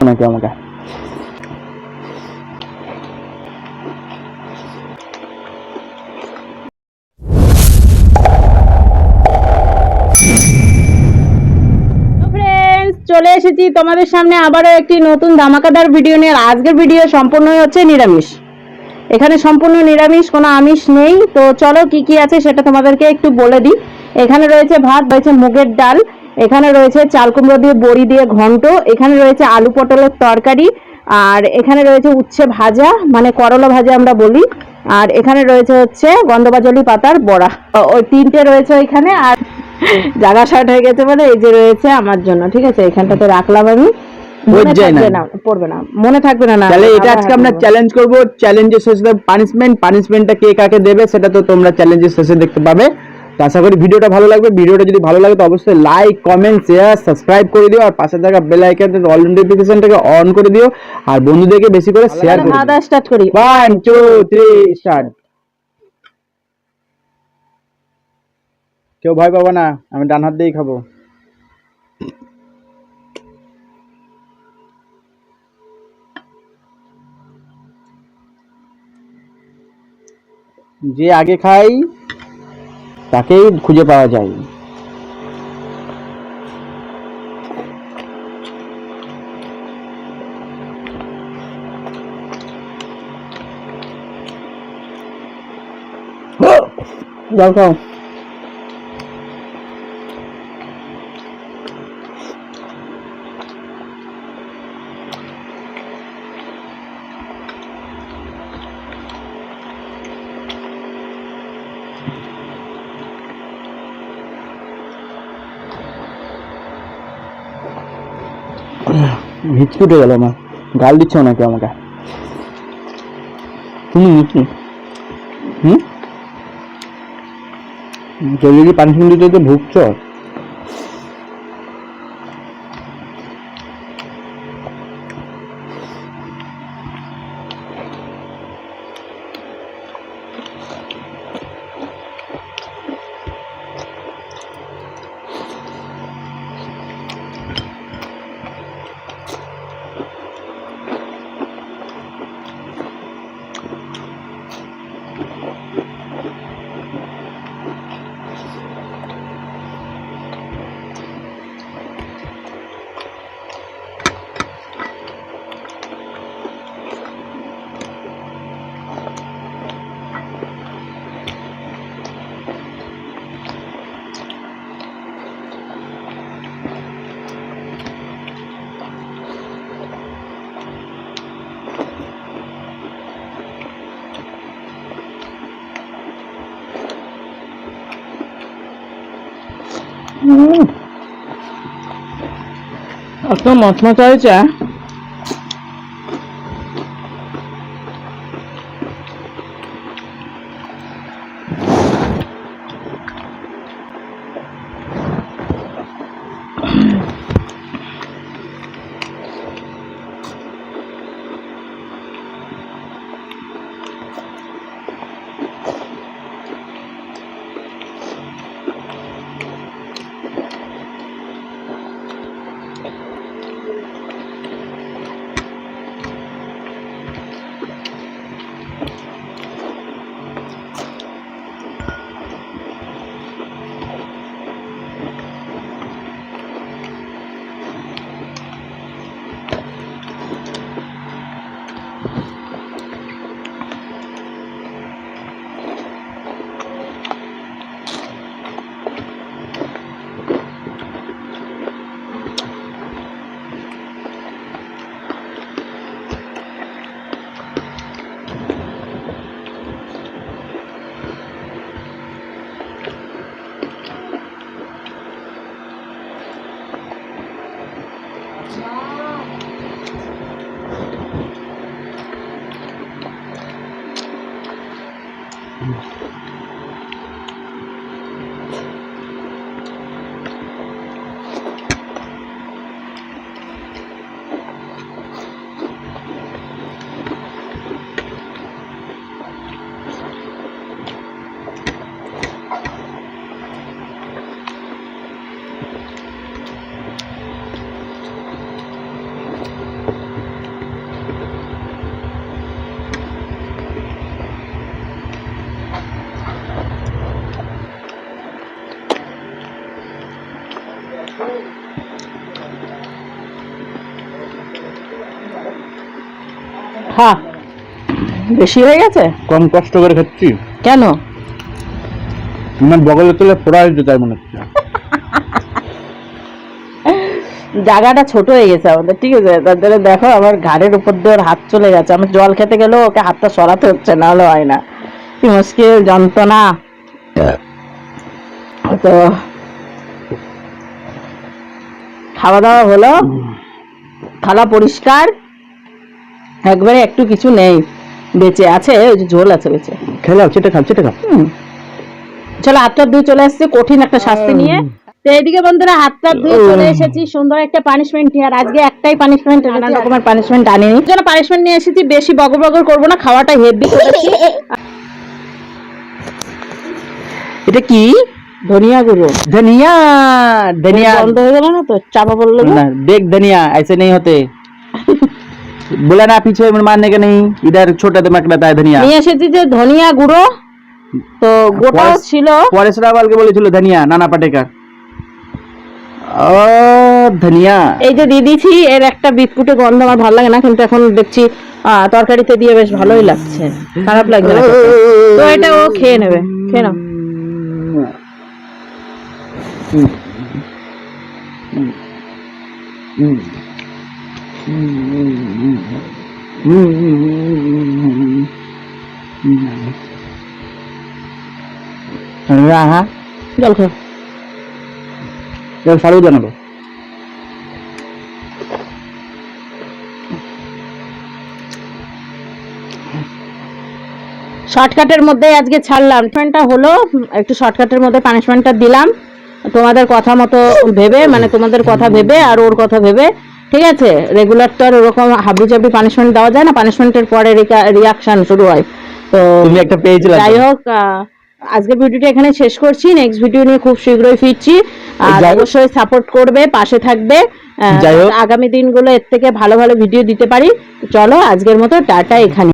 নাকি আমাকে চলে এসেছি তোমাদের সামনে আবারও একটি নতুন ধামাকাদার ভিডিও নিয়ে। আজকের ভিডিও সম্পূর্ণ হচ্ছে নিরামিষ। এখানে সম্পূর্ণ নিরামিষ, কোনো আমিষ নেই। তো চলো কি কি আছে সেটা তোমাদেরকে একটু বলে দিই। এখানে রয়েছে ভাত, রয়েছে মুগের ডাল, এখানে রয়েছে চাল কুমড়ো দিয়ে বড়ি দিয়ে ঘন্ট, এখানে রয়েছে আলু পটলের তরকারি, আর এখানে রয়েছে উচ্ছে ভাজা মানে করলা ভাজা আমরা বলি, আর এখানে রয়েছে হচ্ছে গন্ধবাজলি পাতার বড়া। ওই তিনটে রয়েছে ওইখানে। আর জায়গা শর্ট হয়ে গেছে বলে এই যে রয়েছে আমার জন্য, ঠিক আছে, এখানটাতে রাখলাম আমি। মনে থাকবে না, পড়বে না, মনে থাকবে না। তাহলে এটা আজকে আমরা চ্যালেঞ্জ করব। চ্যালেঞ্জের শেষে পানিশমেন্টটা কে কাকে দেবে সেটা তো তোমরা চ্যালেঞ্জের শেষে দেখতে পাবে। তো আশা করি ভিডিওটা ভালো লাগবে। ভিডিওটা যদি ভালো লাগে তো অবশ্যই লাইক, কমেন্ট, শেয়ার, সাবস্ক্রাইব করে দিও। আর পাশে থাকা বেল আইকনটা অল নোটিফিকেশনটাকে অন করে দিও। আর বন্ধুদেরকে বেশি করে শেয়ার করে দিও। স্টার্ট করি। 1 2 3 স্টার্ট। কেউ ভয় পাবে না, আমি ডান হাত দিয়েই খাবো। যে আগে খাই তাকেই খুঁজে পাওয়া যায়। যাও খাও। হিচকি উঠে গেল আমার। গাল দিচ্ছ নাকি আমাকে? তুমি কেউ যদি পানিশমেন্ট দিতে তো ভুগছ। এত মচমচা হয়েছে। খা, বেশি হয়ে গেছে। কম কষ্ট করে খাচ্ছি, কেন? আমার বগলে তুলে পোড়া হয়ে তাই মনে হচ্ছে। জায়গাটা ছোট হয়ে গেছে আমাদের, ঠিক আছে, তার জন্য দেখো আমার ঘাড়ের উপর দিয়ে ওর হাত চলে গেছে। আমি জল খেতে গেলেও ওকে হাতটা সরাতে হচ্ছে, না হলে হয় না, কি মুশকিল যন্ত্রণা। তো খাওয়া দাওয়া হলো, থালা পরিষ্কার, একবারে একটু কিছু নেই বেঁচে আছে, ওই যে ঝোল আছে বেঁচে। খেলাও চেটে খাও, চেটে খাও। চলো হাতটা ধুয়ে চলে আসছে কঠিন একটা শাস্তি নিয়ে। তো এইদিকে বন্ধুরা হাতটা ধুয়ে চলে এসেছি সুন্দর একটা পানিশমেন্ট নিয়ে। আর আজকে একটাই পানিশমেন্ট, নানা রকমের পানিশমেন্ট আনিনি, যেন পানিশমেন্ট নিয়ে এসেছি। বেশি বগর বগর করবো না, খাওয়াটা হেভি করেছি। এটা কি? ধনিয়া গুঁড়ো। धनिया धनिया বন্ধ হয়ে গেল না তো, চাপা বললো ना, देख धनिया ऐसे नहीं होते। बोला ना पीछे मारने का नहीं, इधर छोटा दिमाग रहता है धनिया। নিয়ে এসেছি যে ধনিয়া গুঁড়ো, তো গোটাও ছিল। পরেশ রাওয়ালকে বলেছিল ধনিয়া, নানা পাটেকার। ও ধনিয়া এই যে দিয়ে দিয়েছি, এর একটা বিটকুটে গন্ধ আমার ভালো লাগে না, কিন্তু এখন দেখছি তরকারিতে দিয়ে বেশ ভালোই লাগছে, খারাপ লাগছে না খেতে। তো এটা ও খেয়ে নেবে, খেয়ে নাও। জল খাও। সারু জানাবো। শর্টকাটের মধ্যে আজকে ছাড়লাম, পানিশমেন্টটা হলো একটু শর্টকাটের মধ্যে পানিশমেন্টটা দিলাম তোমাদের কথা মতো ভেবে, মানে তোমাদের কথা ভেবে আর ওর কথা ভেবে, ঠিক আছে। রেগুলার তো আর ওরকম হাবি জাবি পানিশমেন্ট দেওয়া যায় না, পানিশমেন্টের পরে রিয়াকশন শুরু হয়। তো তুমি একটা পেয়েছিল। যাই হোক, আজকের ভিডিওটা এখানে শেষ করছি, নেক্সট ভিডিও নিয়ে খুব শীঘ্রই ফিরছি। আর অবশ্যই সাপোর্ট করবে, পাশে থাকবে, আগামী দিনগুলো এর থেকে ভালো ভালো ভিডিও দিতে পারি। চলো আজকের মতো টাটা, এখানে।